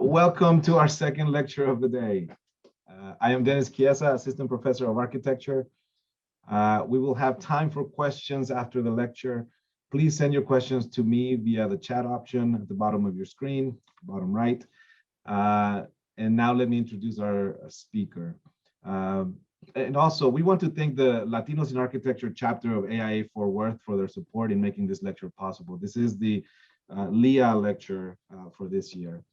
Welcome to our second lecture of the day. I am Dennis Chiesa, Assistant Professor of Architecture. We will have time for questions after the lecture. Please send your questions to me via the chat option at the bottom of your screen, bottom right. And now let me introduce our speaker. And also, we want to thank the Latinos in Architecture chapter of AIA Fort Worth for their support in making this lecture possible. This is the LEA lecture for this year.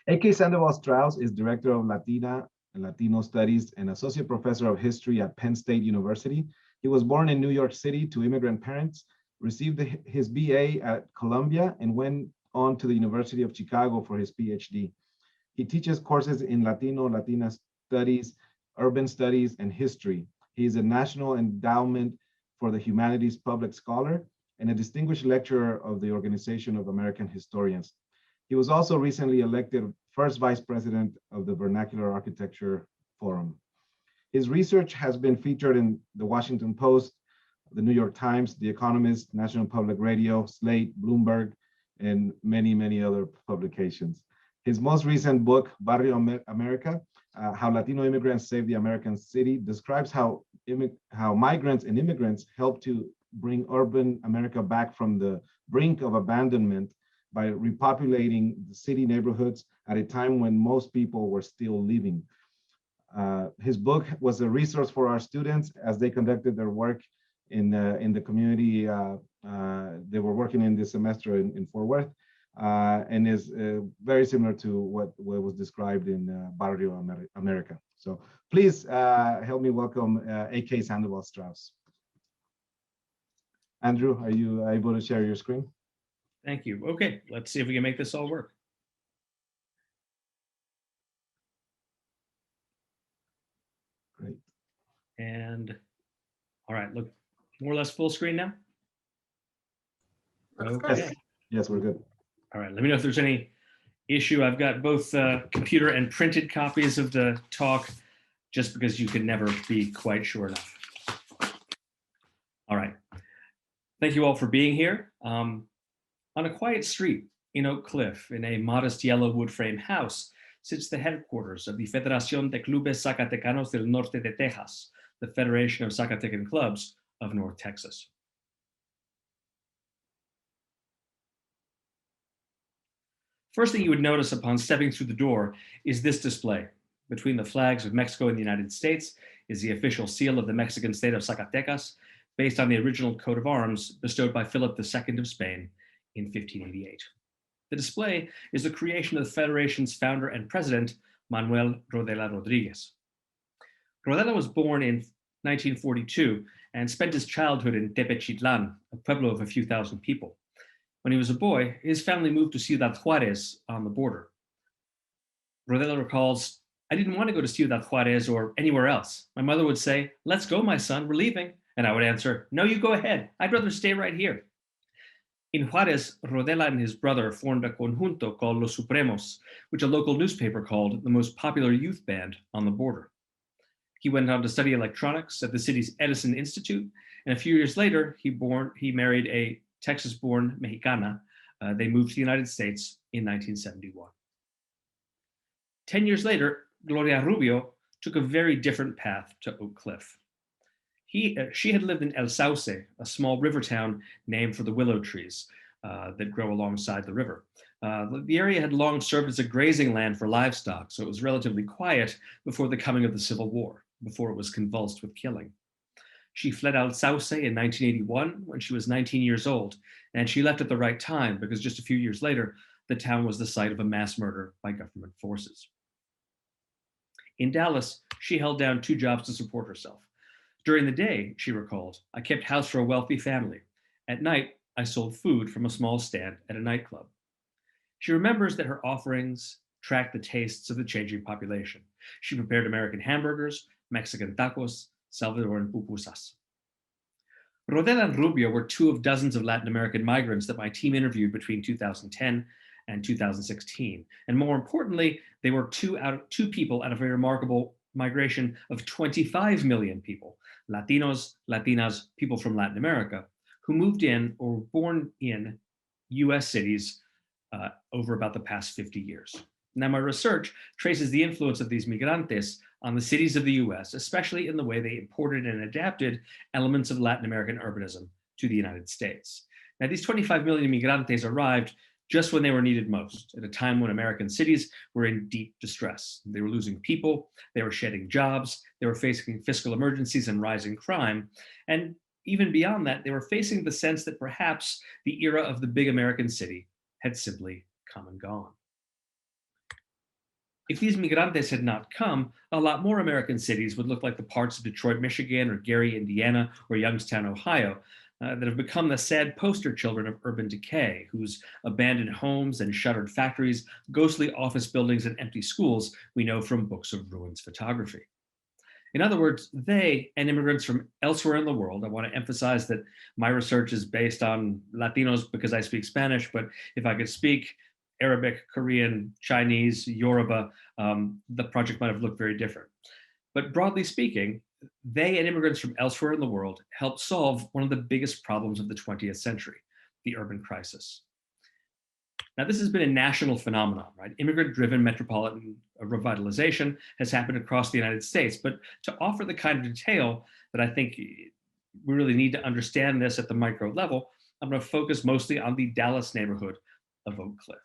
A.K. Sandoval Strauss is Director of Latina and Latino Studies and Associate Professor of History at Penn State University. He was born in New York City to immigrant parents, received his BA at Columbia, and went on to the University of Chicago for his PhD. He teaches courses in Latino, Latina Studies, Urban Studies, and History. He is a National Endowment for the Humanities Public Scholar and a Distinguished Lecturer of the Organization of American Historians. He was also recently elected first Vice President of the Vernacular Architecture Forum. His research has been featured in the Washington Post, the New York Times, The Economist, National Public Radio, Slate, Bloomberg, and many, many other publications. His most recent book, Barrio America, How Latino Immigrants Saved the American City, describes how migrants and immigrants helped to bring urban America back from the brink of abandonment by repopulating the city neighborhoods at a time when most people were still living. His book was a resource for our students as they conducted their work in the community they were working in this semester in Fort Worth, and is very similar to what was described in Barrio America. So please help me welcome A.K. Sandoval Strauss. Andrew, are you able to share your screen? Thank you. Okay, let's see if we can make this all work. Great. And all right, look, more or less full screen now? Okay. Yes, we're good. All right, let me know if there's any issue. I've got both computer and printed copies of the talk, just because you can never be quite sure enough. All right. Thank you all for being here. On a quiet street in Oak Cliff, in a modest yellow wood frame house, sits the headquarters of the Federación de Clubes Zacatecanos del Norte de Texas, the Federation of Zacatecan Clubs of North Texas. First thing you would notice upon stepping through the door is this display. Between the flags of Mexico and the United States is the official seal of the Mexican state of Zacatecas, based on the original coat of arms bestowed by Philip II of Spain in 1588. The display is the creation of the Federation's founder and president, Manuel Rodela Rodriguez. Rodela was born in 1942 and spent his childhood in Tepechitlan, a pueblo of a few thousand people. When he was a boy, his family moved to Ciudad Juarez on the border. Rodela recalls, "I didn't want to go to Ciudad Juarez or anywhere else. My mother would say, 'Let's go, my son, we're leaving.' And I would answer, 'No, you go ahead. I'd rather stay right here.'" In Juarez, Rodela and his brother formed a conjunto called Los Supremos, which a local newspaper called the most popular youth band on the border. He went on to study electronics at the city's Edison Institute, and a few years later, he married a Texas-born Mexicana. They moved to the United States in 1971. 10 years later, Gloria Rubio took a very different path to Oak Cliff. She had lived in El Sauce, a small river town named for the willow trees that grow alongside the river. The area had long served as a grazing land for livestock, so it was relatively quiet before the coming of the Civil War, before it was convulsed with killing. She fled El Sauce in 1981 when she was 19 years old, and she left at the right time because just a few years later, the town was the site of a mass murder by government forces. In Dallas, she held down 2 jobs to support herself. During the day, she recalled, I kept house for a wealthy family. At night, I sold food from a small stand at a nightclub. She remembers that her offerings tracked the tastes of the changing population. She prepared American hamburgers, Mexican tacos, Salvadoran pupusas. Rodela and Rubio were 2 of dozens of Latin American migrants that my team interviewed between 2010 and 2016. And more importantly, they were 2 people out of a remarkable migration of 25 million people, Latinos, Latinas, people from Latin America, who moved in or were born in US cities over about the past 50 years. Now, my research traces the influence of these migrantes on the cities of the US, especially in the way they imported and adapted elements of Latin American urbanism to the United States. Now, these 25 million migrantes arrived just when they were needed most, at a time when American cities were in deep distress. They were losing people, they were shedding jobs, they were facing fiscal emergencies and rising crime. And even beyond that, they were facing the sense that perhaps the era of the big American city had simply come and gone. If these migrantes had not come, a lot more American cities would look like the parts of Detroit, Michigan, or Gary, Indiana, or Youngstown, Ohio, that have become the sad poster children of urban decay, whose abandoned homes and shuttered factories, ghostly office buildings, and empty schools we know from books of ruins photography. In other words, they and immigrants from elsewhere in the world, I want to emphasize that my research is based on Latinos because I speak Spanish, but if I could speak Arabic, Korean, Chinese, Yoruba, the project might have looked very different. But broadly speaking, they and immigrants from elsewhere in the world helped solve one of the biggest problems of the 20th century, the urban crisis. Now, this has been a national phenomenon, right? Immigrant-driven metropolitan revitalization has happened across the United States, but to offer the kind of detail that I think we really need to understand this at the micro level, I'm going to focus mostly on the Dallas neighborhood of Oak Cliff.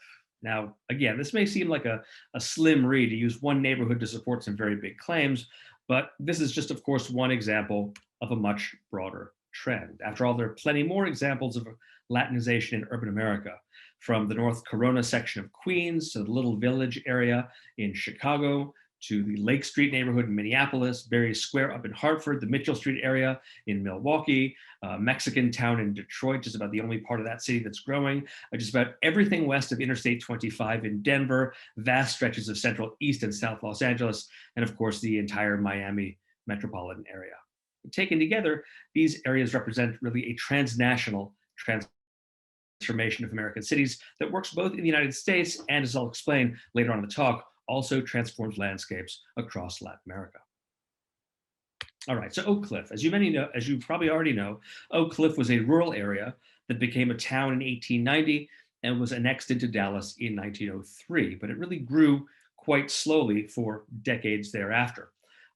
Now, again, this may seem like a slim read to use one neighborhood to support some very big claims, but this is just, of course, one example of a much broader trend. After all, there are plenty more examples of Latinization in urban America, from the North Corona section of Queens to the Little Village area in Chicago, to the Lake Street neighborhood in Minneapolis, Berry Square up in Hartford, the Mitchell Street area in Milwaukee, Mexican town in Detroit, just about the only part of that city that's growing, just about everything west of Interstate 25 in Denver, vast stretches of central East and South Los Angeles, and of course the entire Miami metropolitan area. Taken together, these areas represent really a transnational transformation of American cities that works both in the United States and, as I'll explain later on in the talk, also transforms landscapes across Latin America. All right, so Oak Cliff, as you probably already know, Oak Cliff was a rural area that became a town in 1890 and was annexed into Dallas in 1903, but it really grew quite slowly for decades thereafter.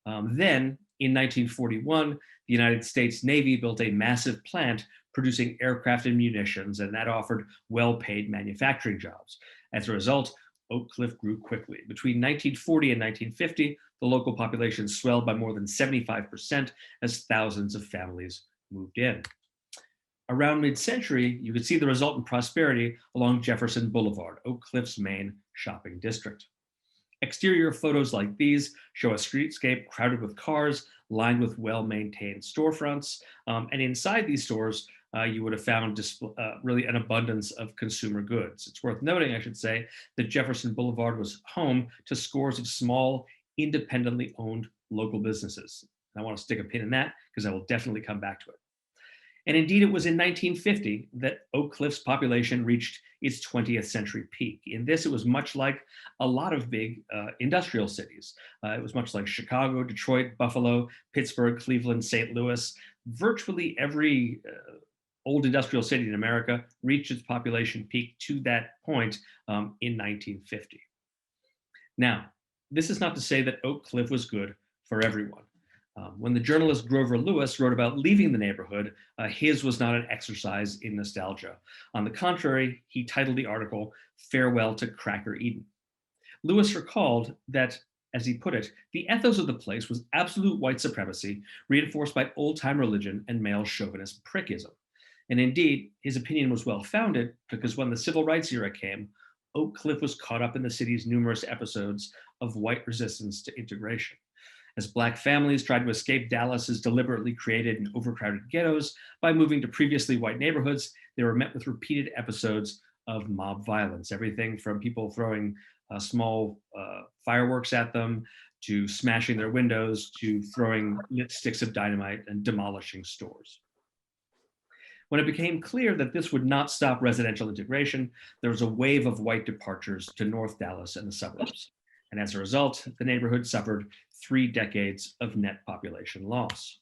Then, in 1941, the United States Navy built a massive plant producing aircraft and munitions, and that offered well-paid manufacturing jobs. As a result, Oak Cliff grew quickly. Between 1940 and 1950, the local population swelled by more than 75% as thousands of families moved in. Around mid-century, you could see the resultant prosperity along Jefferson Boulevard, Oak Cliff's main shopping district. Exterior photos like these show a streetscape crowded with cars, lined with well-maintained storefronts, and inside these stores, you would have found really an abundance of consumer goods. It's worth noting, I should say, that Jefferson Boulevard was home to scores of small, independently owned local businesses. And I want to stick a pin in that because I will definitely come back to it. And indeed, it was in 1950 that Oak Cliff's population reached its 20th century peak. In this, it was much like a lot of big industrial cities. It was much like Chicago, Detroit, Buffalo, Pittsburgh, Cleveland, St. Louis. Virtually every old industrial city in America reached its population peak to that point in 1950. Now, this is not to say that Oak Cliff was good for everyone. When the journalist Grover Lewis wrote about leaving the neighborhood, his was not an exercise in nostalgia. On the contrary, he titled the article, "Farewell to Cracker Eden." Lewis recalled that, as he put it, the ethos of the place was absolute white supremacy, reinforced by old-time religion and male chauvinist prickism. And indeed, his opinion was well-founded because when the civil rights era came, Oak Cliff was caught up in the city's numerous episodes of white resistance to integration. As Black families tried to escape Dallas's deliberately created and overcrowded ghettos by moving to previously white neighborhoods, they were met with repeated episodes of mob violence, everything from people throwing small fireworks at them, to smashing their windows, to throwing lit sticks of dynamite and demolishing stores. When it became clear that this would not stop residential integration, there was a wave of white departures to North Dallas and the suburbs. And as a result, the neighborhood suffered 3 decades of net population loss.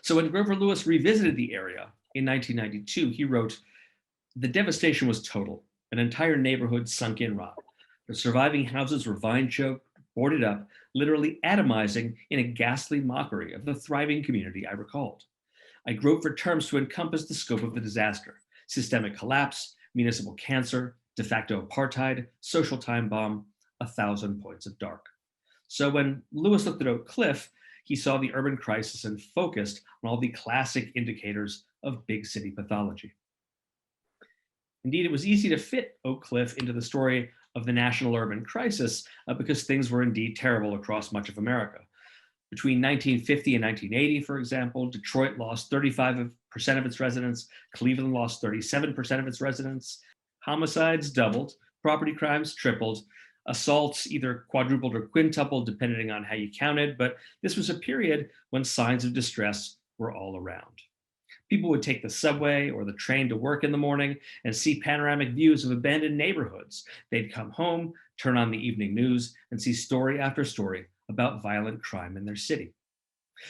So when Grover Lewis revisited the area in 1992, he wrote, The devastation was total. An entire neighborhood sunk in rot. The surviving houses were vine-choked, boarded up, literally atomizing in a ghastly mockery of the thriving community I recalled. I groped for terms to encompass the scope of the disaster: systemic collapse, municipal cancer, de facto apartheid, social time bomb, 1,000 points of dark. So when Lewis looked at Oak Cliff, he saw the urban crisis and focused on all the classic indicators of big city pathology. Indeed, it was easy to fit Oak Cliff into the story of the national urban crisis because things were indeed terrible across much of America. Between 1950 and 1980, for example, Detroit lost 35% of its residents, Cleveland lost 37% of its residents, homicides doubled, property crimes tripled, assaults either quadrupled or quintupled, depending on how you counted, but this was a period when signs of distress were all around. People would take the subway or the train to work in the morning and see panoramic views of abandoned neighborhoods. They'd come home, turn on the evening news, and see story after story about violent crime in their city.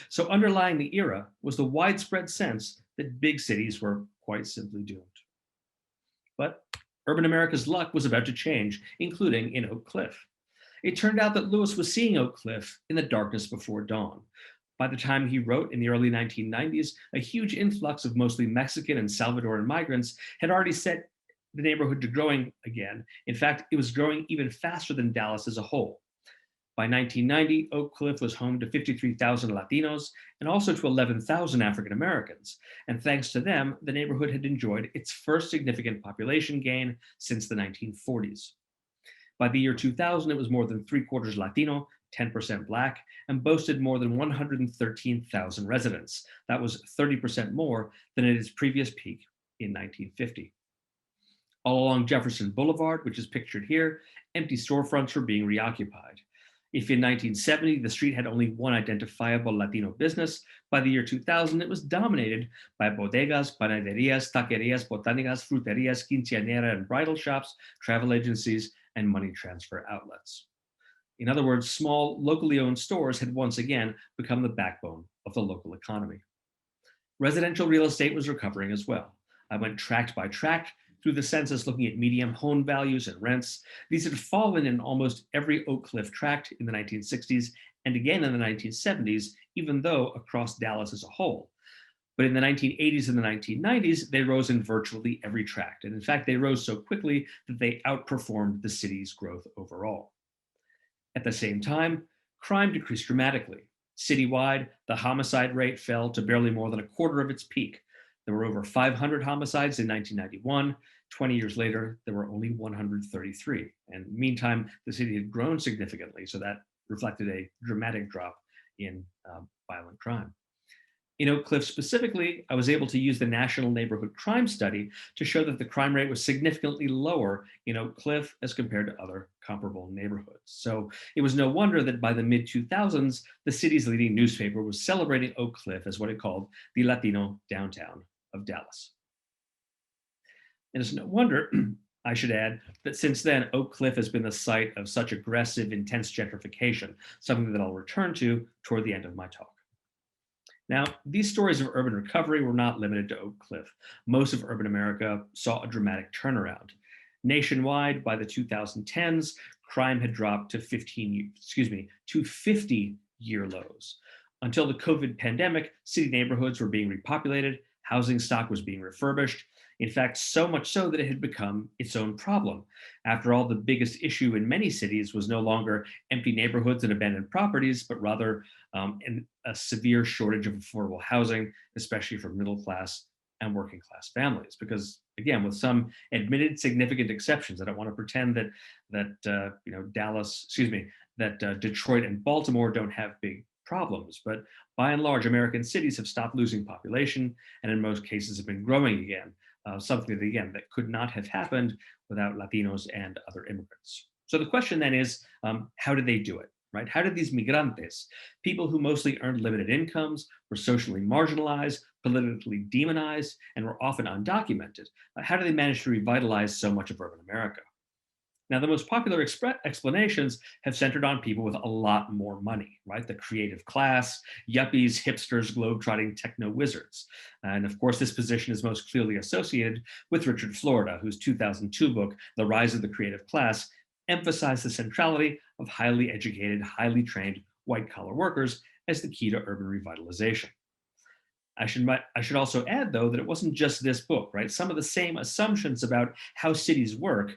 So underlying the era was the widespread sense that big cities were quite simply doomed. But urban America's luck was about to change, including in Oak Cliff. It turned out that Lewis was seeing Oak Cliff in the darkness before dawn. By the time he wrote in the early 1990s, a huge influx of mostly Mexican and Salvadoran migrants had already set the neighborhood to growing again. In fact, it was growing even faster than Dallas as a whole. By 1990, Oak Cliff was home to 53,000 Latinos and also to 11,000 African Americans. And thanks to them, the neighborhood had enjoyed its first significant population gain since the 1940s. By the year 2000, it was more than 3/4 Latino, 10% Black, and boasted more than 113,000 residents. That was 30% more than at its previous peak in 1950. All along Jefferson Boulevard, which is pictured here, empty storefronts were being reoccupied. If in 1970 the street had only one identifiable Latino business, by the year 2000 it was dominated by bodegas, panaderias, taquerias, botanicas, fruterias, quinceañera and bridal shops, travel agencies, and money transfer outlets. In other words, small, locally owned stores had once again become the backbone of the local economy. Residential real estate was recovering as well. I went tract by tract through the census looking at median home values and rents. These had fallen in almost every Oak Cliff tract in the 1960s and again in the 1970s, even though across Dallas as a whole. But in the 1980s and the 1990s, they rose in virtually every tract. And in fact, they rose so quickly that they outperformed the city's growth overall. At the same time, crime decreased dramatically. Citywide, the homicide rate fell to barely more than a quarter of its peak. There were over 500 homicides in 1991. 20 years later, there were only 133. And meantime, the city had grown significantly, so that reflected a dramatic drop in violent crime. In Oak Cliff specifically, I was able to use the National Neighborhood Crime Study to show that the crime rate was significantly lower in Oak Cliff as compared to other comparable neighborhoods. So it was no wonder that by the mid-2000s, the city's leading newspaper was celebrating Oak Cliff as what it called the Latino downtown of Dallas. And it's no wonder, I should add, that since then, Oak Cliff has been the site of such aggressive, intense gentrification, something that I'll return to toward the end of my talk. Now, these stories of urban recovery were not limited to Oak Cliff. Most of urban America saw a dramatic turnaround. Nationwide, by the 2010s, crime had dropped to 50-year lows. Until the COVID pandemic, city neighborhoods were being repopulated, housing stock was being refurbished. In fact, so much so that it had become its own problem. After all, the biggest issue in many cities was no longer empty neighborhoods and abandoned properties, but rather a severe shortage of affordable housing, especially for middle class and working class families. Because again, with some admitted significant exceptions, I don't want to pretend that Detroit and Baltimore don't have big problems, but by and large, American cities have stopped losing population and in most cases have been growing again. Something that, again, that could not have happened without Latinos and other immigrants. So the question then is, how did they do it, right? How did these migrantes, people who mostly earned limited incomes, were socially marginalized, politically demonized, and were often undocumented, how did they manage to revitalize so much of urban America? Now, the most popular explanations have centered on people with a lot more money, right? The creative class, yuppies, hipsters, globetrotting techno wizards. And of course, this position is most clearly associated with Richard Florida, whose 2002 book, The Rise of the Creative Class, emphasized the centrality of highly educated, highly trained white collar workers as the key to urban revitalization. I should also add, though, that it wasn't just this book, right? Some of the same assumptions about how cities work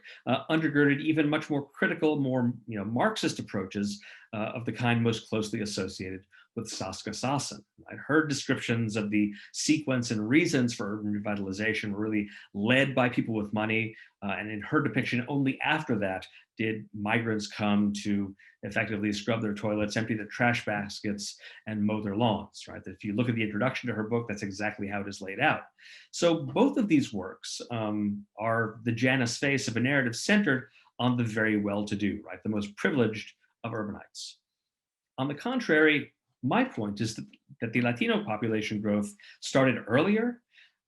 undergirded even much more critical, more Marxist approaches of the kind most closely associated with Saskia Sassen. Right? Her descriptions of the sequence and reasons for urban revitalization were really led by people with money, and in her depiction, only after that did migrants come to effectively scrub their toilets, empty their trash baskets, and mow their lawns, right? If you look at the introduction to her book, that's exactly how it is laid out. So both of these works are the Janus face of a narrative centered on the very well-to-do, right? The most privileged of urbanites. On the contrary, my point is that the Latino population growth started earlier,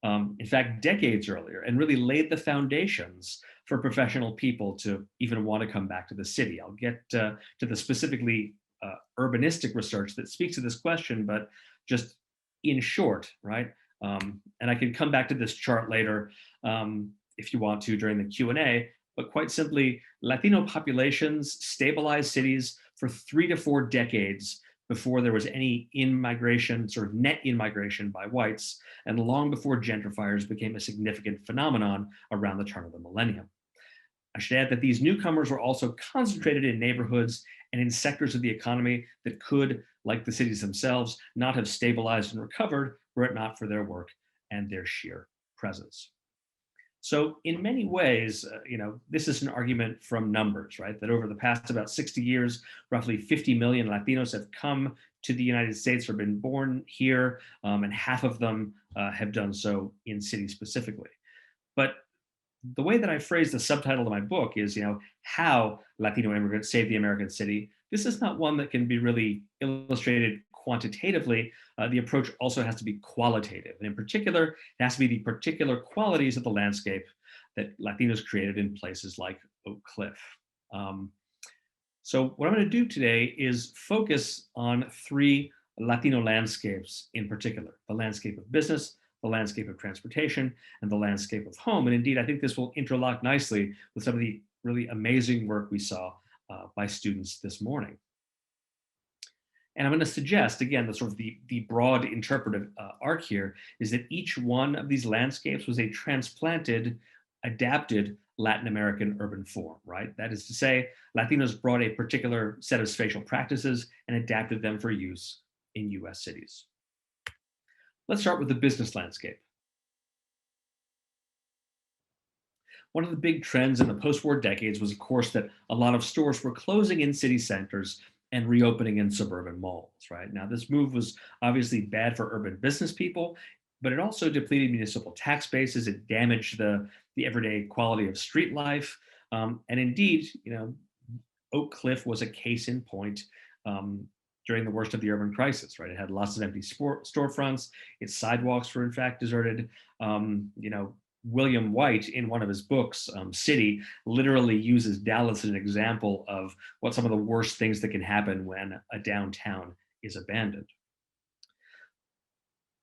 in fact, decades earlier, and really laid the foundations for professional people to even want to come back to the city. I'll get to the specifically urbanistic research that speaks to this question, but just in short, right? And I can come back to this chart later if you want to during the Q&A, but quite simply, Latino populations stabilized cities for 3 to 4 decades before there was any in-migration, sort of net in-migration by whites, and long before gentrifiers became a significant phenomenon around the turn of the millennium. I should add that these newcomers were also concentrated in neighborhoods and in sectors of the economy that could, like the cities themselves, not have stabilized and recovered were it not for their work and their sheer presence. So in many ways, this is an argument from numbers, right? That over the past about 60 years, roughly 50 million Latinos have come to the United States or been born here, and half of them have done so in cities specifically. But the way that I phrase the subtitle of my book is, how Latino immigrants saved the American city. This is not one that can be really illustrated quantitatively. The approach also has to be qualitative. And in particular, it has to be the particular qualities of the landscape that Latinos created in places like Oak Cliff. So what I'm going to do today is focus on 3 Latino landscapes in particular: the landscape of business, the landscape of transportation, and the landscape of home. And indeed, I think this will interlock nicely with some of the really amazing work we saw by students this morning. And I'm going to suggest, again, the sort of the broad interpretive arc here is that each one of these landscapes was a transplanted, adapted Latin American urban form, right? That is to say, Latinos brought a particular set of spatial practices and adapted them for use in US cities. Let's start with the business landscape. One of the big trends in the post-war decades was, of course, that a lot of stores were closing in city centers and reopening in suburban malls, right? Now, this move was obviously bad for urban business people, but it also depleted municipal tax bases. It damaged the everyday quality of street life. And indeed, Oak Cliff was a case in point during the worst of the urban crisis, right? It had lots of empty storefronts. Its sidewalks were in fact deserted. William White, in one of his books, City, literally uses Dallas as an example of what some of the worst things that can happen when a downtown is abandoned.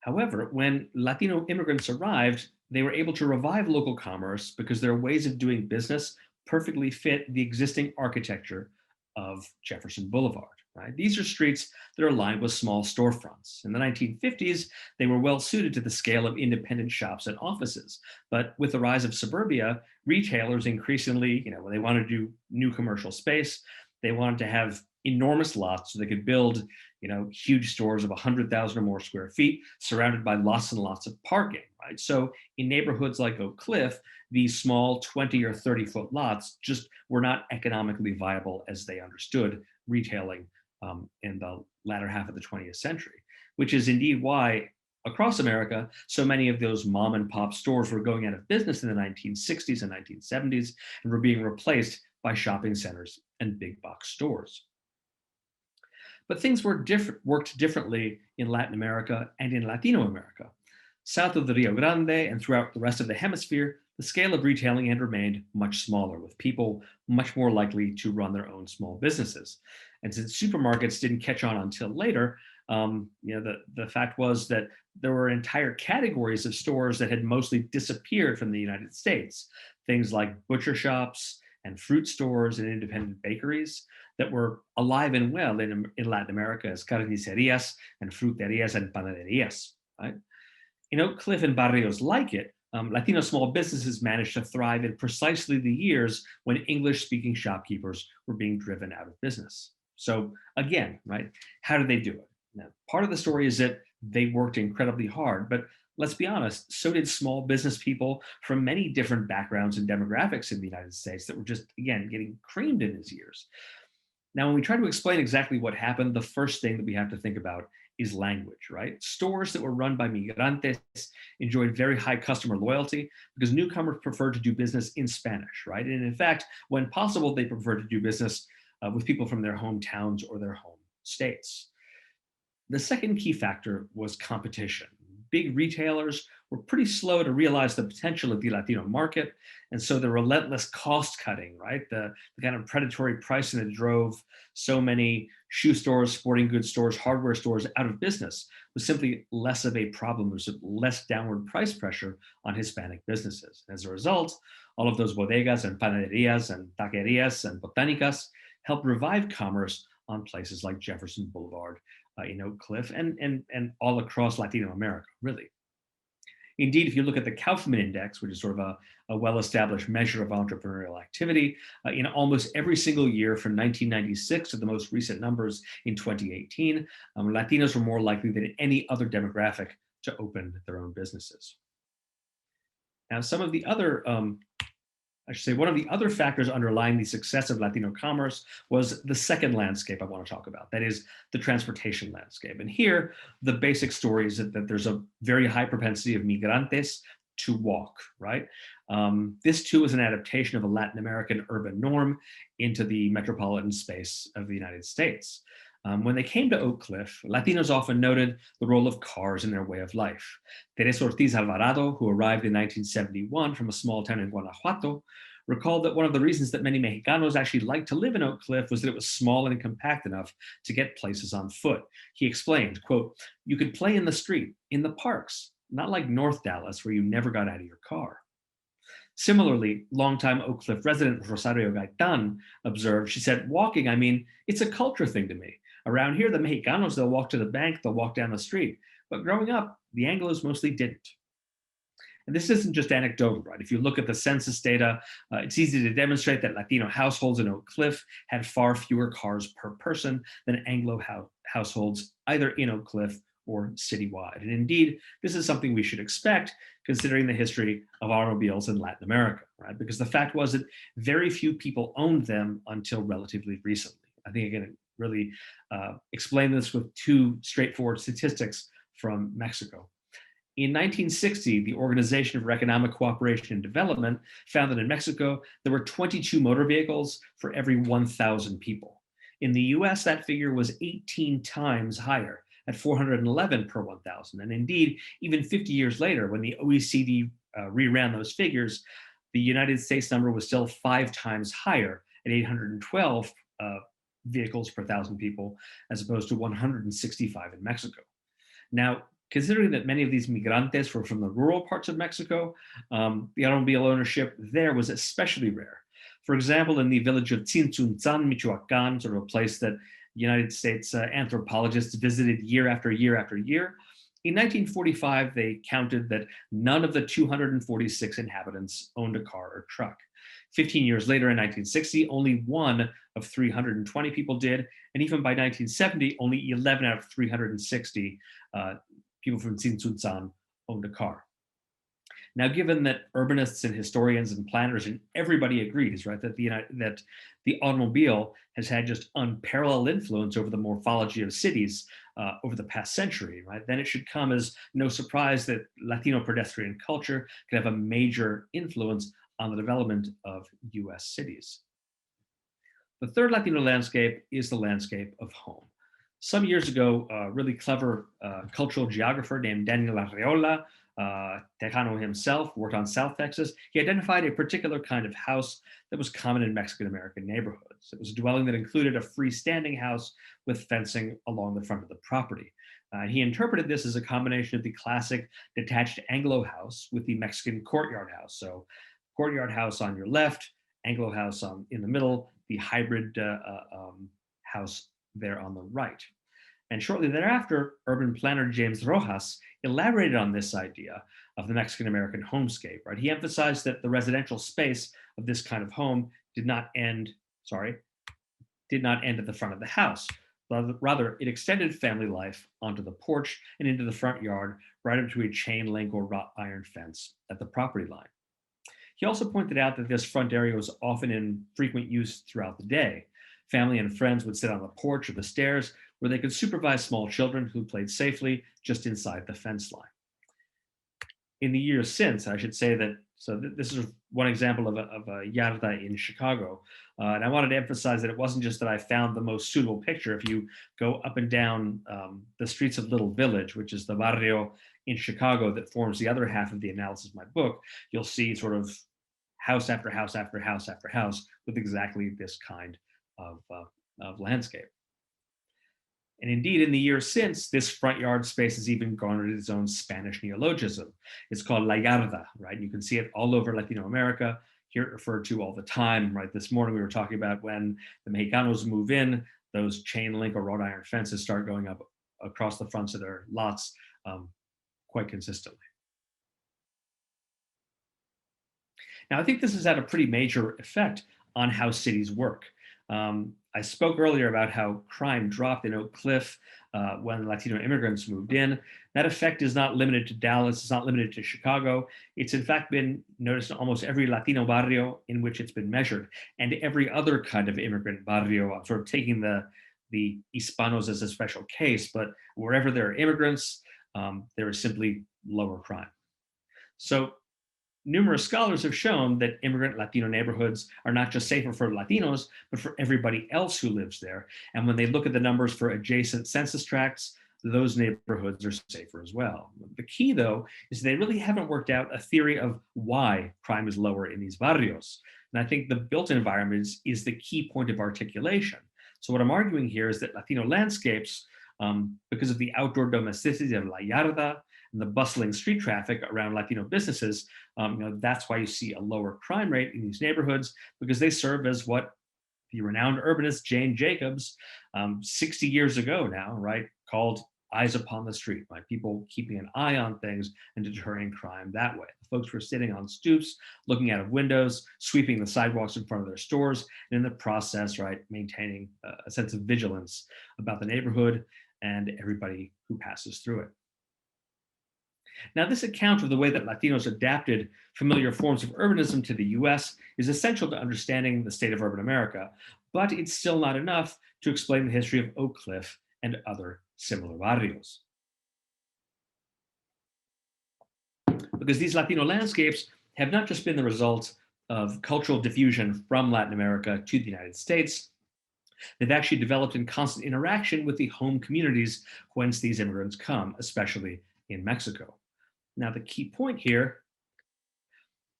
However, when Latino immigrants arrived, they were able to revive local commerce because their ways of doing business perfectly fit the existing architecture of Jefferson Boulevard. Right? These are streets that are lined with small storefronts. In the 1950s, they were well suited to the scale of independent shops and offices. But with the rise of suburbia, retailers increasingly, when they wanted to do new commercial space, they wanted to have enormous lots so they could build, huge stores of 100,000 or more square feet, surrounded by lots and lots of parking. Right? So in neighborhoods like Oak Cliff, these small 20 or 30-foot lots just were not economically viable as they understood retailing in the latter half of the 20th century, which is indeed why across America, so many of those mom and pop stores were going out of business in the 1960s and 1970s and were being replaced by shopping centers and big box stores. But things worked differently in Latin America and in Latino America. South of the Rio Grande and throughout the rest of the hemisphere, the scale of retailing had remained much smaller, with people much more likely to run their own small businesses. And since supermarkets didn't catch on until later, the fact was that there were entire categories of stores that had mostly disappeared from the United States. Things like butcher shops and fruit stores and independent bakeries that were alive and well in Latin America as carnicerias and fruterias and panaderias, right? In Oak Cliff and barrios like it, Latino small businesses managed to thrive in precisely the years when English-speaking shopkeepers were being driven out of business. So again, right, how did they do it? Now, part of the story is that they worked incredibly hard, but let's be honest, so did small business people from many different backgrounds and demographics in the United States that were just, again, getting creamed in these years. Now, when we try to explain exactly what happened, the first thing that we have to think about is language, right? Stores that were run by migrantes enjoyed very high customer loyalty because newcomers preferred to do business in Spanish, right? And in fact, when possible, they preferred to do business with people from their hometowns or their home states. The second key factor was competition. Big retailers were pretty slow to realize the potential of the Latino market. And so the relentless cost cutting, right? The kind of predatory pricing that drove so many shoe stores, sporting goods stores, hardware stores out of business was simply less of a problem. There was less downward price pressure on Hispanic businesses. As a result, all of those bodegas and panaderias and taquerias and botanicas helped revive commerce on places like Jefferson Boulevard in Oak Cliff and all across Latino America, really. Indeed, if you look at the Kaufman Index, which is sort of a well-established measure of entrepreneurial activity, in almost every single year from 1996 to the most recent numbers in 2018, Latinos were more likely than any other demographic to open their own businesses. Now, some of the other one of the other factors underlying the success of Latino commerce was the second landscape I want to talk about, that is the transportation landscape. And here, the basic story is that there's a very high propensity of migrantes to walk, right? This too is an adaptation of a Latin American urban norm into the metropolitan space of the United States. When they came to Oak Cliff, Latinos often noted the role of cars in their way of life. Teresa Ortiz Alvarado, who arrived in 1971 from a small town in Guanajuato, recalled that one of the reasons that many Mexicanos actually liked to live in Oak Cliff was that it was small and compact enough to get places on foot. He explained, quote, "You could play in the street, in the parks, not like North Dallas where you never got out of your car." Similarly, longtime Oak Cliff resident Rosario Gaitan observed, she said, "Walking, I mean, it's a culture thing to me. Around here, the Mexicanos, they'll walk to the bank, they'll walk down the street. But growing up, the Anglos mostly didn't." And this isn't just anecdotal, right? If you look at the census data, it's easy to demonstrate that Latino households in Oak Cliff had far fewer cars per person than Anglo households either in Oak Cliff or citywide. And indeed, this is something we should expect considering the history of automobiles in Latin America, right? Because the fact was that very few people owned them until relatively recently. I think I can really explain this with two straightforward statistics from Mexico. In 1960, the Organization for Economic Cooperation and Development found that in Mexico, there were 22 motor vehicles for every 1,000 people. In the US, that figure was 18 times higher at 411 per 1,000. And indeed, even 50 years later, when the OECD reran those figures, the United States number was still 5 times higher at 812 vehicles per 1,000 people, as opposed to 165 in Mexico. Now, considering that many of these migrantes were from the rural parts of Mexico, the automobile ownership there was especially rare. For example, in the village of Tzintzuntzan, Michoacan, sort of a place that United States anthropologists visited year after year after year, in 1945, they counted that none of the 246 inhabitants owned a car or truck. 15 years later, in 1960, only 1 of 320 people did. And even by 1970, only 11 out of 360 people from Tzintzuntzan owned a car. Now, given that urbanists and historians and planners and everybody agrees, right, that the automobile has had just unparalleled influence over the morphology of cities over the past century, right, then it should come as no surprise that Latino pedestrian culture can have a major influence on the development of US cities. The third Latino landscape is the landscape of home. Some years ago, a really clever cultural geographer named Daniel Arreola Tejano himself worked on South Texas. He identified a particular kind of house that was common in Mexican-American neighborhoods. It was a dwelling that included a freestanding house with fencing along the front of the property. He interpreted this as a combination of the classic detached Anglo house with the Mexican courtyard house. So courtyard house on your left, Anglo house in the middle, the hybrid house there on the right. And shortly thereafter, urban planner James Rojas elaborated on this idea of the Mexican-American homescape, right? He emphasized that the residential space of this kind of home did not end at the front of the house. Rather, it extended family life onto the porch and into the front yard, right up to a chain link or wrought iron fence at the property line. He also pointed out that this front area was often in frequent use throughout the day. Family and friends would sit on the porch or the stairs where they could supervise small children who played safely just inside the fence line. In the years since, I should say that, so this is one example of a yarda in Chicago. And I wanted to emphasize that it wasn't just that I found the most suitable picture. If you go up and down the streets of Little Village, which is the barrio in Chicago that forms the other half of the analysis of my book, you'll see sort of house after house after house after house with exactly this kind of landscape. And indeed, in the years since, this front yard space has even garnered its own Spanish neologism. It's called La Yarda, right? You can see it all over Latino America, here referred to all the time, right? This morning we were talking about when the Mexicanos move in, those chain link or wrought iron fences start going up across the fronts of their lots quite consistently. Now, I think this has had a pretty major effect on how cities work. I spoke earlier about how crime dropped in Oak Cliff when Latino immigrants moved in. That effect is not limited to Dallas, it's not limited to Chicago. It's in fact been noticed in almost every Latino barrio in which it's been measured, and every other kind of immigrant barrio. I'm sort of taking the Hispanos as a special case, but wherever there are immigrants, there is simply lower crime. So numerous scholars have shown that immigrant Latino neighborhoods are not just safer for Latinos, but for everybody else who lives there. And when they look at the numbers for adjacent census tracts, those neighborhoods are safer as well. The key, though, is they really haven't worked out a theory of why crime is lower in these barrios. And I think the built environment is the key point of articulation. So what I'm arguing here is that Latino landscapes, because of the outdoor domesticity of La Yarda, and the bustling street traffic around Latino businesses, that's why you see a lower crime rate in these neighborhoods, because they serve as what the renowned urbanist Jane Jacobs, 60 years ago now, right, called eyes upon the street, right? People keeping an eye on things and deterring crime that way. The folks were sitting on stoops, looking out of windows, sweeping the sidewalks in front of their stores, and in the process, right, maintaining a sense of vigilance about the neighborhood and everybody who passes through it. Now, this account of the way that Latinos adapted familiar forms of urbanism to the US is essential to understanding the state of urban America, but it's still not enough to explain the history of Oak Cliff and other similar barrios. Because these Latino landscapes have not just been the result of cultural diffusion from Latin America to the United States, they've actually developed in constant interaction with the home communities whence these immigrants come, especially in Mexico. Now, the key point here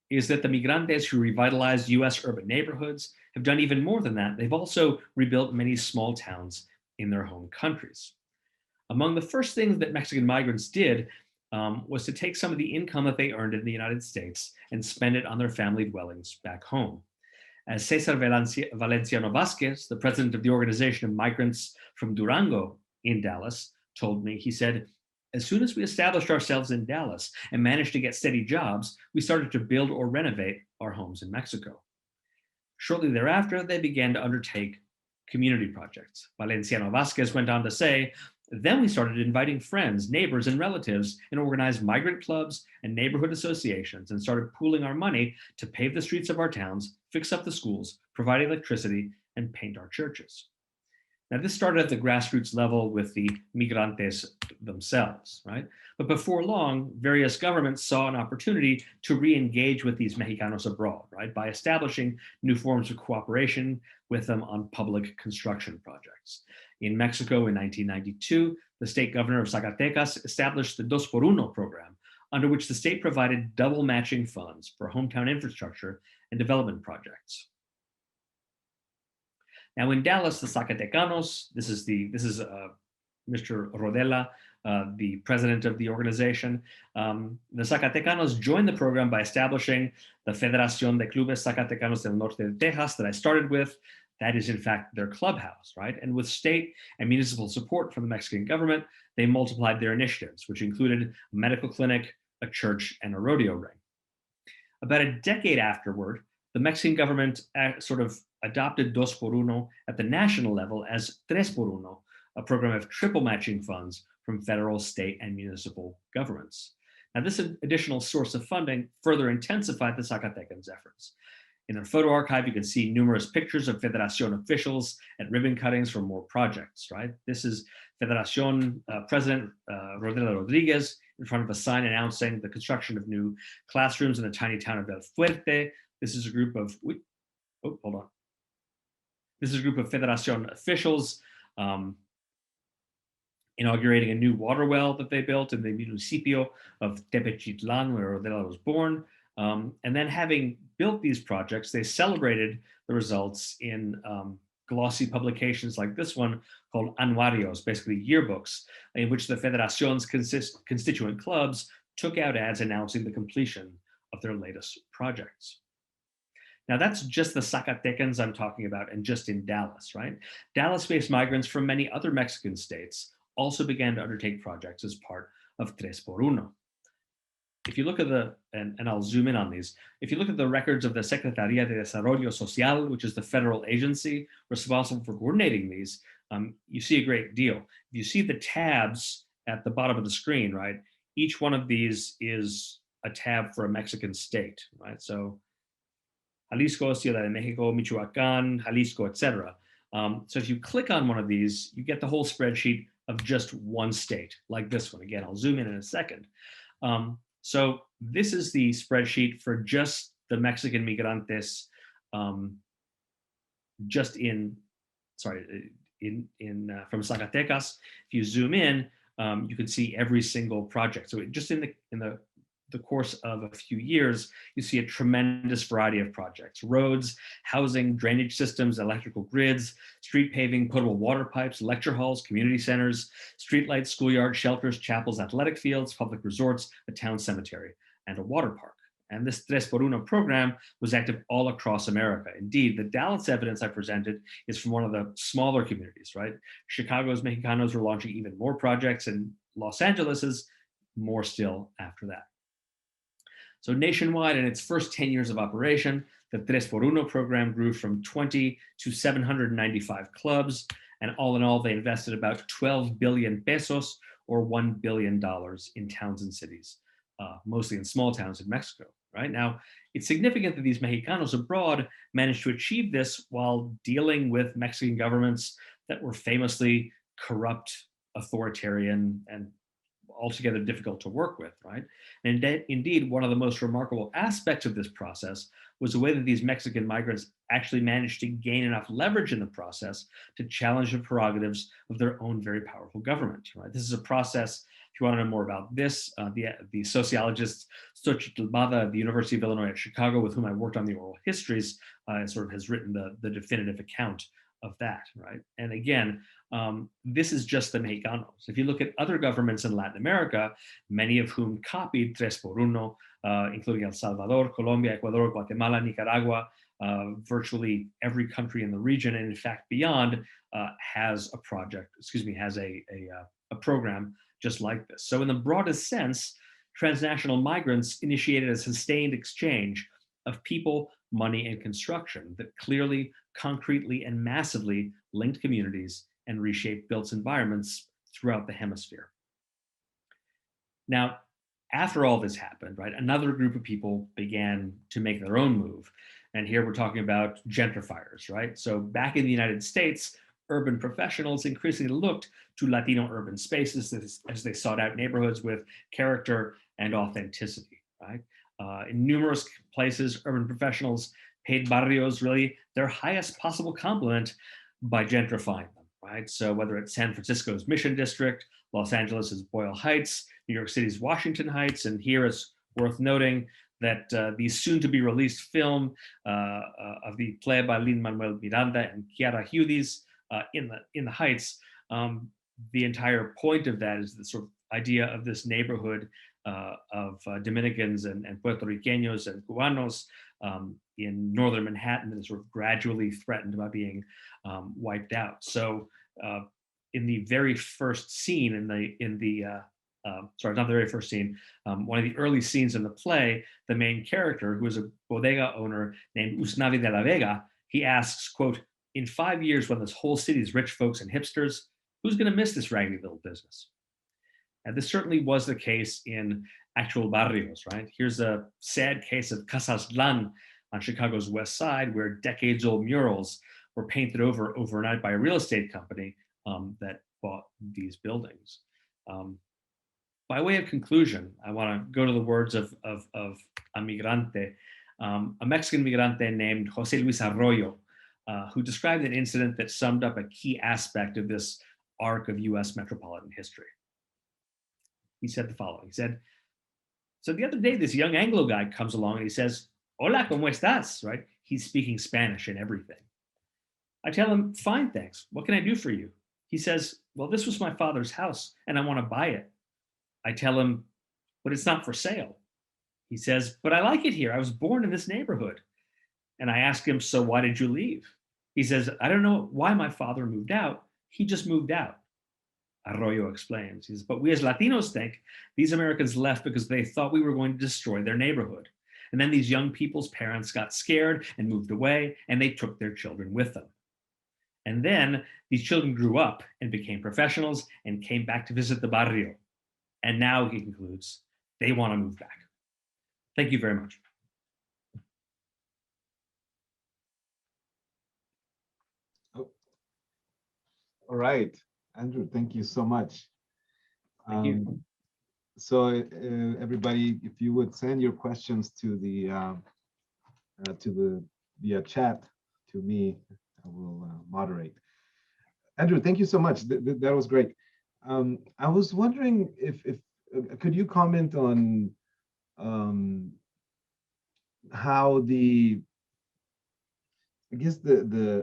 is that the migrantes who revitalized US urban neighborhoods have done even more than that. They've also rebuilt many small towns in their home countries. Among the first things that Mexican migrants did was to take some of the income that they earned in the United States and spend it on their family dwellings back home. As Cesar Valenciano Vasquez, the president of the Organization of Migrants from Durango in Dallas, told me, he said, as soon as we established ourselves in Dallas and managed to get steady jobs, we started to build or renovate our homes in Mexico. Shortly thereafter, they began to undertake community projects. Valenciano Vasquez went on to say, then we started inviting friends, neighbors, and relatives and organized migrant clubs and neighborhood associations and started pooling our money to pave the streets of our towns, fix up the schools, provide electricity, and paint our churches. Now, this started at the grassroots level with the migrantes themselves, right? But before long, various governments saw an opportunity to re-engage with these Mexicanos abroad, right? By establishing new forms of cooperation with them on public construction projects. In Mexico in 1992, the state governor of Zacatecas established the Dos por Uno program, under which the state provided double matching funds for hometown infrastructure and development projects. Now in Dallas, the Zacatecanos, this is Mr. Rodela, the president of the organization. The Zacatecanos joined the program by establishing the Federación de Clubes Zacatecanos del Norte de Texas that I started with. That is, in fact, their clubhouse, right? And with state and municipal support from the Mexican government, they multiplied their initiatives, which included a medical clinic, a church, and a rodeo ring. About a decade afterward, the Mexican government sort of adopted Dos por Uno at the national level as Tres por Uno, a program of triple matching funds from federal, state, and municipal governments. Now, this additional source of funding further intensified the Zacatecans' efforts. In their photo archive, you can see numerous pictures of Federación officials at ribbon cuttings for more projects, right? This is Federación President Rodela Rodriguez in front of a sign announcing the construction of new classrooms in the tiny town of El Fuerte. This is a group of, This is a group of Federación officials inaugurating a new water well that they built in the municipio of Tepechitlan, where Rodela was born. And then having built these projects, they celebrated the results in glossy publications like this one called anuarios, basically yearbooks, in which the Federación's constituent clubs took out ads announcing the completion of their latest projects. Now that's just the Zacatecans I'm talking about, and just in Dallas, right? Dallas-based migrants from many other Mexican states also began to undertake projects as part of Tres por Uno. If you look at and I'll zoom in on these, if you look at the records of the Secretaría de Desarrollo Social, which is the federal agency responsible for coordinating these, you see a great deal. If you see the tabs at the bottom of the screen, right, each one of these is a tab for a Mexican state, right? So Jalisco, Ciudad de Mexico, Michoacán, Jalisco, etc. So if you click on one of these, you get the whole spreadsheet of just one state, like this one. Again, I'll zoom in a second. So this is the spreadsheet for just the Mexican migrantes, just from Zacatecas. If you zoom in, you can see every single project. So just in the course of a few years, you see a tremendous variety of projects: roads, housing, drainage systems, electrical grids, street paving, potable water pipes, lecture halls, community centers, streetlights, schoolyards, shelters, chapels, athletic fields, public resorts, a town cemetery, and a water park. And this Tres por Uno program was active all across America. Indeed, the Dallas evidence I presented is from one of the smaller communities, right? Chicago's Mexicanos were launching even more projects, and Los Angeles's more still after that. So nationwide, in its first 10 years of operation, the Tres por Uno program grew from 20 to 795 clubs. And all in all, they invested about 12 billion pesos, or $1 billion, in towns and cities, mostly in small towns in Mexico, right? Now, it's significant that these Mexicanos abroad managed to achieve this while dealing with Mexican governments that were famously corrupt, authoritarian, and altogether difficult to work with, right? And indeed, one of the most remarkable aspects of this process was the way that these Mexican migrants actually managed to gain enough leverage in the process to challenge the prerogatives of their own very powerful government, right? This is a process, if you want to know more about this, the sociologist Xochitl Bada at the University of Illinois at Chicago, with whom I worked on the oral histories, sort of has written the definitive account of that, right? And again, this is just the Mexicanos. If you look at other governments in Latin America, many of whom copied Tres por Uno, including El Salvador, Colombia, Ecuador, Guatemala, Nicaragua, virtually every country in the region, and in fact beyond, has a program just like this. So in the broadest sense, transnational migrants initiated a sustained exchange of people, money, and construction that clearly, concretely, and massively linked communities and reshaped built environments throughout the hemisphere. Now, after all this happened, right, another group of people began to make their own move. And here we're talking about gentrifiers, right? So back in the United States, urban professionals increasingly looked to Latino urban spaces as they sought out neighborhoods with character and authenticity, right? In numerous places, urban professionals paid barrios really their highest possible compliment by gentrifying them, right? So whether it's San Francisco's Mission District, Los Angeles's Boyle Heights, New York City's Washington Heights. And here it's worth noting that the soon-to-be-released film of the play by Lin-Manuel Miranda and Chiara Hudes in the Heights, the entire point of that is the sort of idea of this neighborhood of Dominicans and Puerto Ricanos and Cubanos in northern Manhattan that is sort of gradually threatened by being wiped out. So in the very first scene sorry, not the very first scene, one of the early scenes in the play, the main character, who is a bodega owner named Usnavi de la Vega, he asks, quote, "In 5 years, when this whole city is rich folks and hipsters, who's going to miss this raggedy little business?" And this certainly was the case in actual barrios, right? Here's a sad case of Casaslan on Chicago's west side, where decades-old murals were painted over overnight by a real estate company that bought these buildings. By way of conclusion, I want to go to the words of a migrante, a Mexican migrante named Jose Luis Arroyo, who described an incident that summed up a key aspect of this arc of US metropolitan history. He said the following. He said, "So the other day, this young Anglo guy comes along and he says, 'Hola, ¿cómo estás?' Right? He's speaking Spanish and everything. I tell him, 'Fine, thanks. What can I do for you?' He says, 'Well, this was my father's house and I want to buy it.' I tell him, 'But it's not for sale.' He says, 'But I like it here. I was born in this neighborhood.' And I ask him, 'So why did you leave?' He says, 'I don't know why my father moved out. He just moved out.'" Arroyo explains. He says, "But we as Latinos think these Americans left because they thought we were going to destroy their neighborhood. And then these young people's parents got scared and moved away, and they took their children with them. And then these children grew up and became professionals and came back to visit the barrio. And now," he concludes, "they want to move back." Thank you very much. Oh, all right, Andrew, thank you so much. Thank you. So everybody, if you would send your questions to the via chat to me, I will moderate. Andrew, thank you so much. That was great. I was wondering if could you comment on how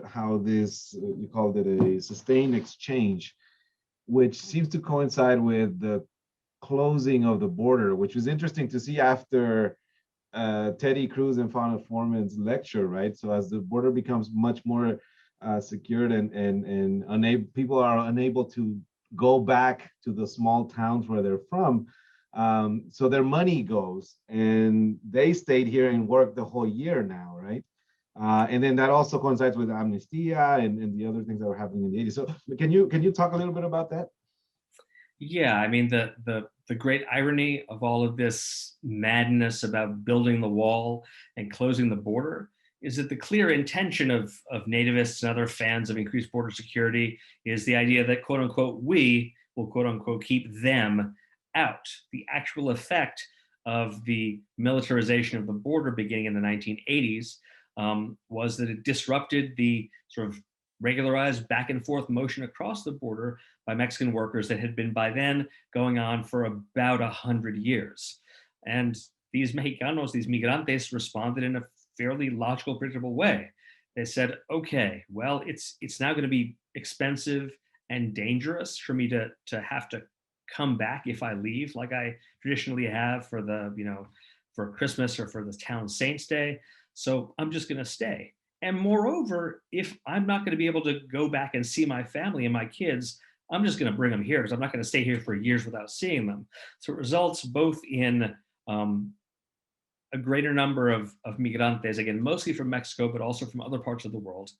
how this you called it a sustained exchange, which seems to coincide with the closing of the border, which was interesting to see after Teddy Cruz and Fauna Foreman's lecture, right? So as the border becomes much more secured and people are unable to go back to the small towns where they're from, so their money goes, and they stayed here and worked the whole year now, right? And then that also coincides with amnestia and the other things that were happening in the 80s. So can you talk a little bit about that? Yeah, I mean, the great irony of all of this madness about building the wall and closing the border is that the clear intention of nativists and other fans of increased border security is the idea that, quote unquote, we will, quote unquote, keep them out. The actual effect of the militarization of the border beginning in the 1980s was that it disrupted the sort of regularized back and forth motion across the border by Mexican workers that had been by then going on for about 100 years. And these Mexicanos, these migrantes, responded in a fairly logical, predictable way. They said, okay, well, it's now going to be expensive and dangerous for me to have to come back if I leave, like I traditionally have for for Christmas or for the town Saints Day. So I'm just going to stay. And moreover, if I'm not going to be able to go back and see my family and my kids, I'm just going to bring them here because I'm not going to stay here for years without seeing them. So it results both in a greater number of migrantes, again, mostly from Mexico, but also from other parts of the world,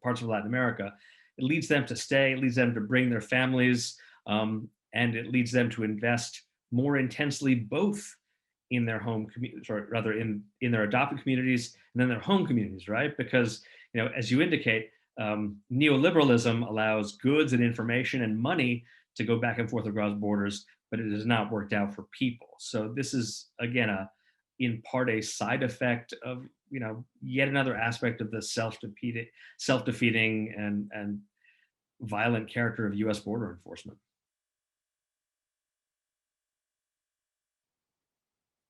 parts of Latin America. It leads them to stay, it leads them to bring their families, and it leads them to invest more intensely both in their home communities, or rather in their adopted communities and then their home communities, right? Because, as you indicate, neoliberalism allows goods and information and money to go back and forth across borders, but it has not worked out for people. So this is, again, in part a side effect of, yet another aspect of the self-defeating and violent character of US border enforcement.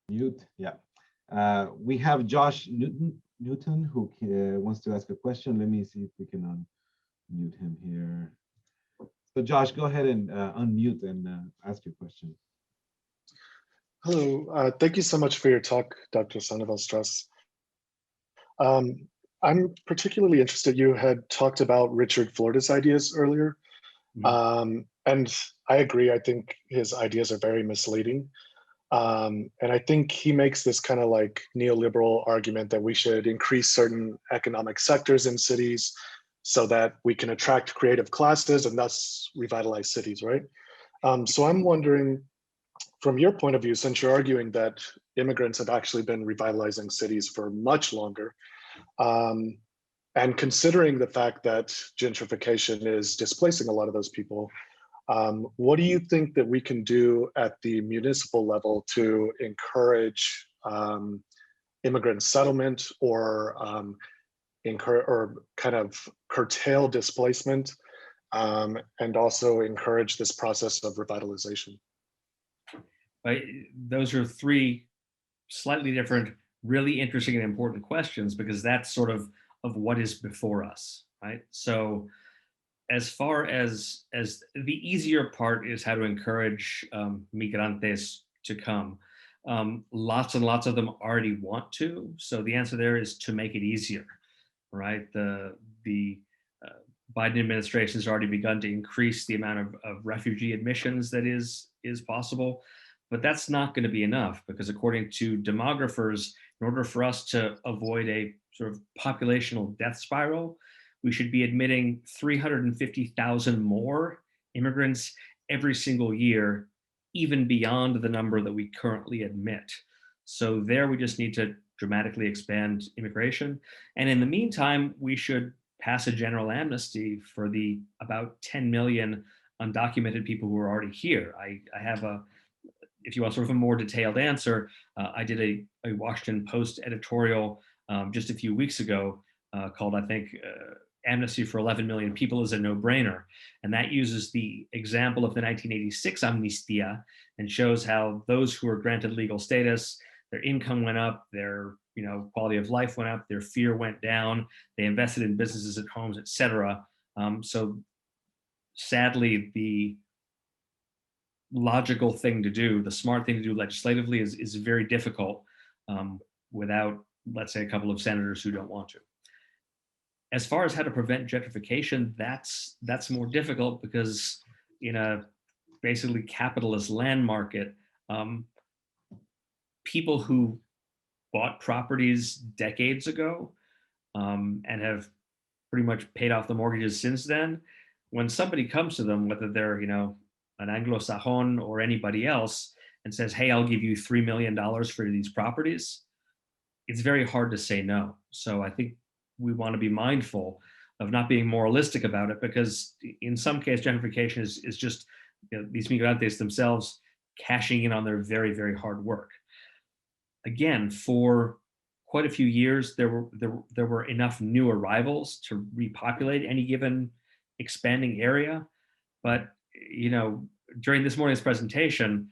Mute, yeah. We have Josh Newton who wants to ask a question. Let me see if we can unmute him here. So Josh, go ahead and unmute and ask your question. Hello, thank you so much for your talk, Dr. Sandoval Strauss. I'm particularly interested, you had talked about Richard Florida's ideas earlier. And I agree, I think his ideas are very misleading. And I think he makes this kind of like neoliberal argument that we should increase certain economic sectors in cities so that we can attract creative classes and thus revitalize cities, right? So I'm wondering, from your point of view, since you're arguing that immigrants have actually been revitalizing cities for much longer, and considering the fact that gentrification is displacing a lot of those people, what do you think that we can do at the municipal level to encourage immigrant settlement or kind of curtail displacement, and also encourage this process of revitalization? Those are three slightly different, really interesting and important questions, because that's sort of what is before us, right? So as far as the easier part is how to encourage migrantes to come. Lots and lots of them already want to. So the answer there is to make it easier, right? The Biden administration has already begun to increase the amount of refugee admissions that is possible. But that's not going to be enough, because according to demographers, in order for us to avoid a sort of populational death spiral, we should be admitting 350,000 more immigrants every single year, even beyond the number that we currently admit. So there we just need to dramatically expand immigration. And in the meantime, we should pass a general amnesty for the about 10 million undocumented people who are already here. I have if you want sort of a more detailed answer, I did a Washington Post editorial just a few weeks ago called, I think, Amnesty for 11 Million People is a No-Brainer. And that uses the example of the 1986 amnistia and shows how those who were granted legal status, their income went up, their quality of life went up, their fear went down, they invested in businesses and homes, etc. So sadly, the logical thing to do, the smart thing to do legislatively is very difficult without, let's say, a couple of senators who don't want to. As far as how to prevent gentrification, that's more difficult, because in a basically capitalist land market, people who bought properties decades ago and have pretty much paid off the mortgages since then, when somebody comes to them, whether they're an Anglo-Sajon or anybody else, and says, hey, I'll give you $3 million for these properties, it's very hard to say no. So I think we want to be mindful of not being moralistic about it, because in some case, gentrification is just these migrantes themselves cashing in on their very, very hard work. Again, for quite a few years, there were enough new arrivals to repopulate any given expanding area. But during this morning's presentation,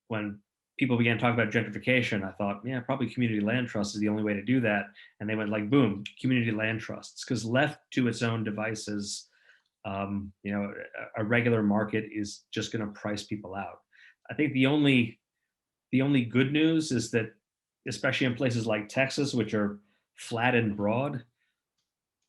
when people began talking about gentrification, I thought, yeah, probably community land trust is the only way to do that. And they went like, boom, community land trusts, because left to its own devices, a regular market is just going to price people out. I think the only good news is that, especially in places like Texas, which are flat and broad,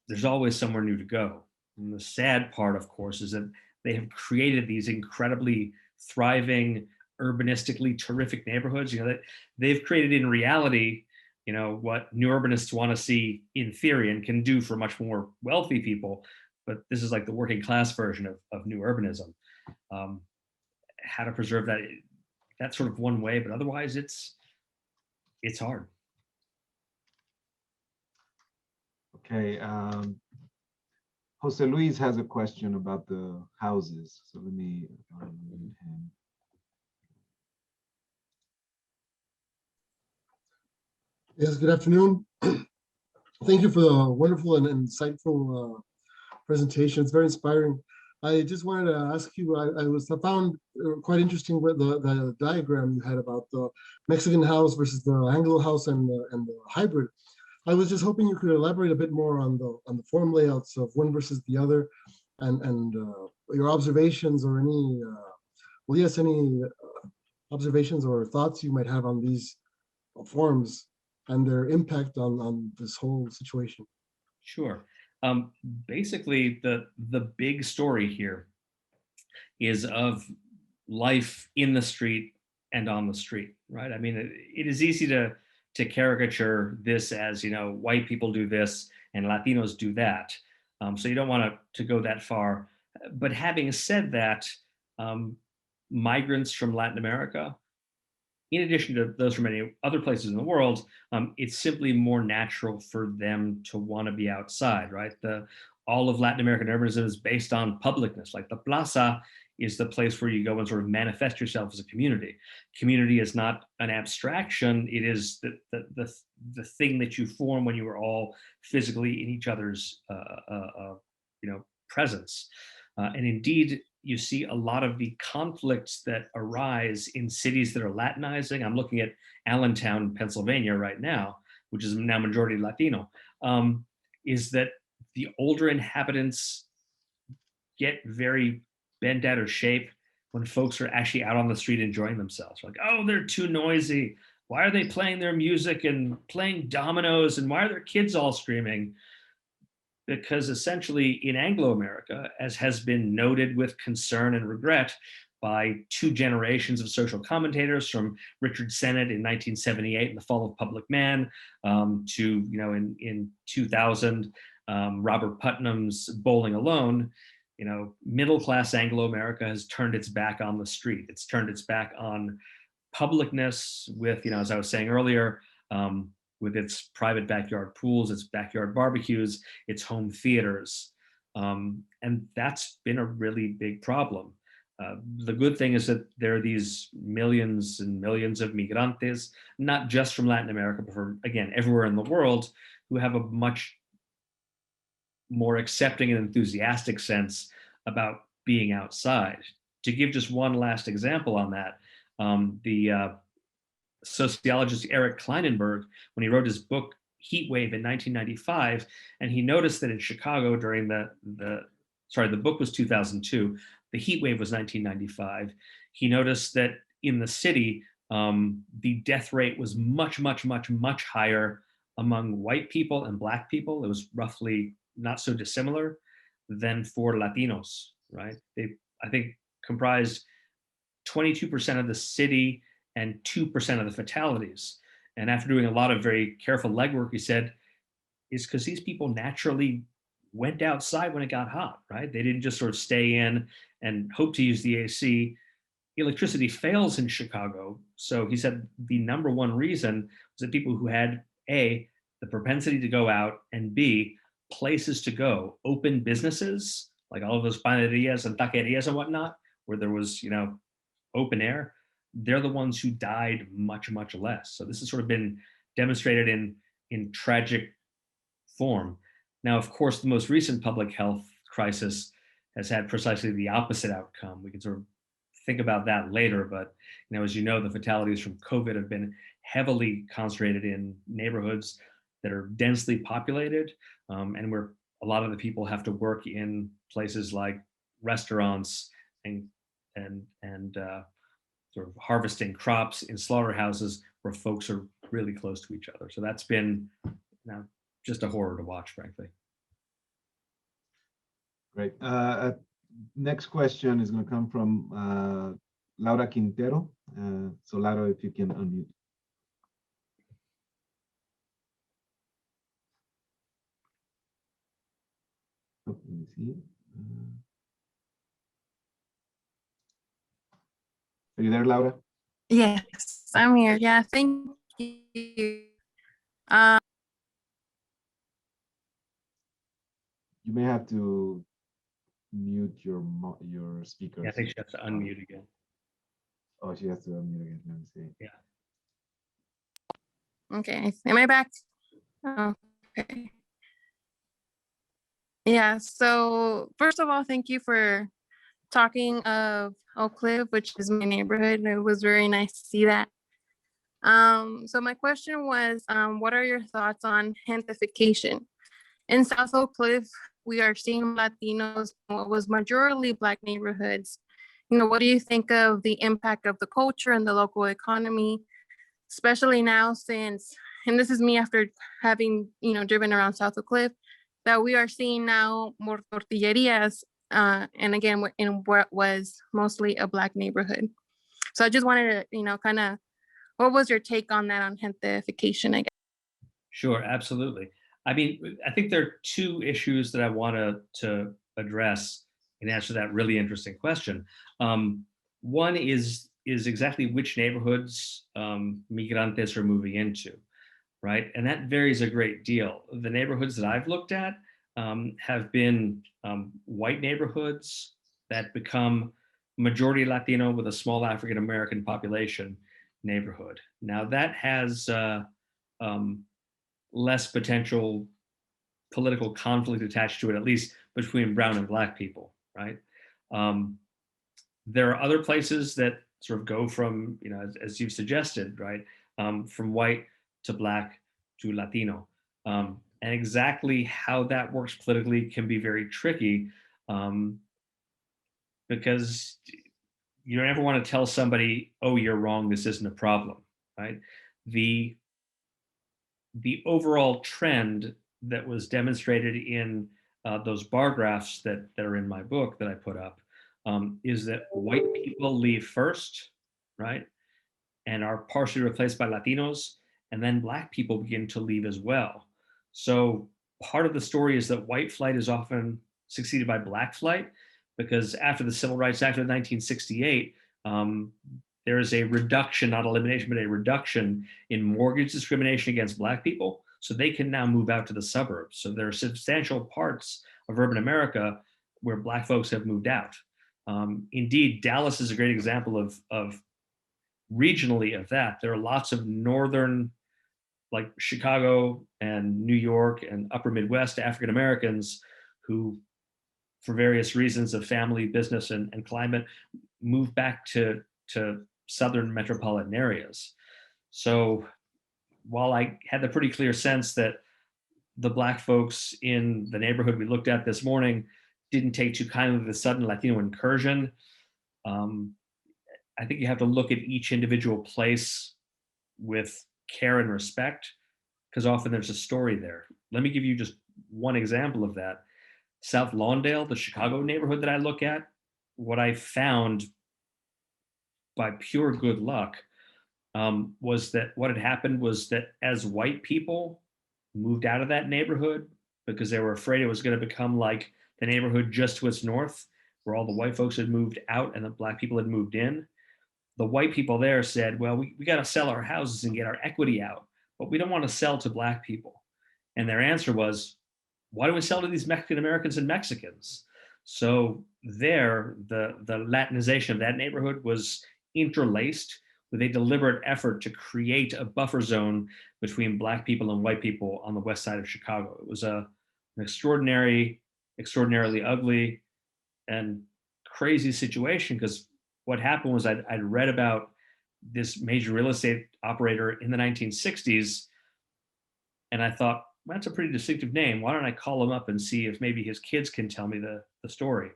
there's always somewhere new to go. And the sad part, of course, is that they have created these incredibly thriving, urbanistically terrific neighborhoods. That they've created in reality, what new urbanists want to see in theory and can do for much more wealthy people. But this is like the working class version of new urbanism. How to preserve that? That's sort of one way, but otherwise, it's hard. Okay. Jose Luis has a question about the houses. So let me unmute him. Yes, good afternoon. Thank you for the wonderful and insightful presentation. It's very inspiring. I just wanted to ask you, I found quite interesting what the diagram you had about the Mexican house versus the Anglo house and the hybrid. I was just hoping you could elaborate a bit more on the form layouts of one versus the other, and your observations or any well, yes, any observations or thoughts you might have on these forms and their impact on this whole situation. Sure. Basically, the big story here is of life in the street and on the street, right? I mean, it is easy to caricature this as, you know, white people do this and Latinos do that. So you don't want to go that far. But having said that, migrants from Latin America, in addition to those from many other places in the world, it's simply more natural for them to want to be outside, right? All of Latin American urbanism is based on publicness. Like the plaza is the place where you go and sort of manifest yourself as a community. Community is not an abstraction. It is the thing that you form when you are all physically in each other's presence. And indeed, you see a lot of the conflicts that arise in cities that are Latinizing. I'm looking at Allentown, Pennsylvania right now, which is now majority Latino, is that the older inhabitants get very bent out of shape when folks are actually out on the street enjoying themselves. Like, oh, they're too noisy. Why are they playing their music and playing dominoes? And why are their kids all screaming? Because essentially in Anglo-America, as has been noted with concern and regret by two generations of social commentators, from Richard Sennett in 1978 in The Fall of Public Man to, you know, in 2000, Robert Putnam's Bowling Alone, you know, middle-class Anglo-America has turned its back on the street. It's turned its back on publicness with, you know, as I was saying earlier, with its private backyard pools, its backyard barbecues, its home theaters. And that's been a really big problem. The good thing is that there are these millions and millions of migrantes, not just from Latin America, but from, again, everywhere in the world, who have a much more accepting and enthusiastic sense about being outside. To give just one last example on that, the sociologist Eric Kleinenberg, when he wrote his book Heat Wave in 1995, and he noticed that in Chicago during the book was 2002, the heat wave was 1995. He noticed that in the city, the death rate was much higher among white people and Black people. It was roughly not so dissimilar than for Latinos, right? They, I think, comprised 22% of the city and 2% of the fatalities. And after doing a lot of very careful legwork, he said, is because these people naturally went outside when it got hot, right? They didn't just sort of stay in and hope to use the AC. Electricity fails in Chicago. So he said the number one reason was that people who had A, the propensity to go out, and B, places to go, open businesses, like all of those panerias and taquerias and whatnot, where there was, you know, open air, they're the ones who died much less. So this has sort of been demonstrated in tragic form. Now, of course, the most recent public health crisis has had precisely the opposite outcome. We can sort of think about that later, but, you know, as you know, the fatalities from COVID have been heavily concentrated in neighborhoods that are densely populated, and where a lot of the people have to work in places like restaurants and sort of harvesting crops in slaughterhouses where folks are really close to each other. So that's been, you know, just a horror to watch, frankly. Great. Next question is going to come from Laura Quintero. So Laura, if you can unmute. Oh, let me see. Are you there, Laura? Yes, I'm here. Yeah, thank you. You may have to mute your speakers. Yeah, I think she has to unmute again. Oh, she has to unmute again. Let me see. Yeah. Okay, am I back? Okay. Yeah, so first of all, thank you for talking of Oak Cliff, which is my neighborhood. It was very nice to see that. So my question was, what are your thoughts on gentrification? In South Oak Cliff, we are seeing Latinos, what was majorly Black neighborhoods. What do you think of the impact of the culture and the local economy, especially now since, and this is me after having, driven around South Oak Cliff, that we are seeing now more tortillerias, and again, in what was mostly a Black neighborhood. So I just wanted to, kind of, what was your take on that, on gentrification, I guess? Sure, absolutely. I mean, I think there are two issues that I want to address in answer to that really interesting question. One is exactly which neighborhoods migrantes are moving into, right? And that varies a great deal. The neighborhoods that I've looked at have been white neighborhoods that become majority Latino with a small African American population neighborhood. Now that has less potential political conflict attached to it, at least between brown and Black people, right? There are other places that sort of go from, as you've suggested, right, from white to Black to Latino. And exactly how that works politically can be very tricky, because you don't ever want to tell somebody, oh, you're wrong, this isn't a problem, right? The overall trend that was demonstrated in those bar graphs that are in my book that I put up is that white people leave first, right? And are partially replaced by Latinos, and then Black people begin to leave as well. So part of the story is that white flight is often succeeded by Black flight, because after the Civil Rights Act of 1968, there is a reduction, not elimination, but a reduction in mortgage discrimination against Black people. So they can now move out to the suburbs. So there are substantial parts of urban America where Black folks have moved out. Indeed, Dallas is a great example of regionally of that. There are lots of northern, like Chicago and New York and upper Midwest African Americans who, for various reasons of family, business, and climate, move back to southern metropolitan areas. So while I had the pretty clear sense that the Black folks in the neighborhood we looked at this morning didn't take too kindly the sudden Latino incursion, I think you have to look at each individual place with care and respect, because often there's a story there. Let me give you just one example of that. South Lawndale, the Chicago neighborhood that I look at, what I found by pure good luck was that what had happened was that as white people moved out of that neighborhood because they were afraid it was going to become like the neighborhood just to its north, where all the white folks had moved out and the Black people had moved in, the white people there said, well, we got to sell our houses and get our equity out, but we don't want to sell to Black people. And their answer was, why do we sell to these Mexican Americans and Mexicans? So there, the Latinization of that neighborhood was interlaced with a deliberate effort to create a buffer zone between Black people and white people on the west side of Chicago. It was an extraordinarily ugly and crazy situation, because what happened was I'd read about this major real estate operator in the 1960s, and I thought, well, that's a pretty distinctive name. Why don't I call him up and see if maybe his kids can tell me the story?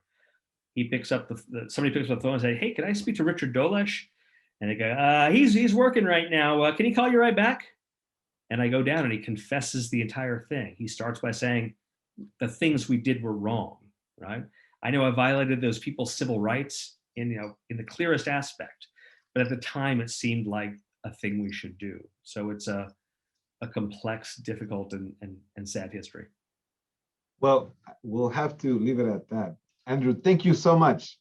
He picks up somebody picks up the phone and says, hey, can I speak to Richard Dolesh? And they go, he's working right now. Can he call you right back? And I go down and he confesses the entire thing. He starts by saying, the things we did were wrong, right? I know I violated those people's civil rights in the clearest aspect, but at the time it seemed like a thing we should do. So it's a complex, difficult, and sad history. Well, we'll have to leave it at that. Andrew, thank you so much.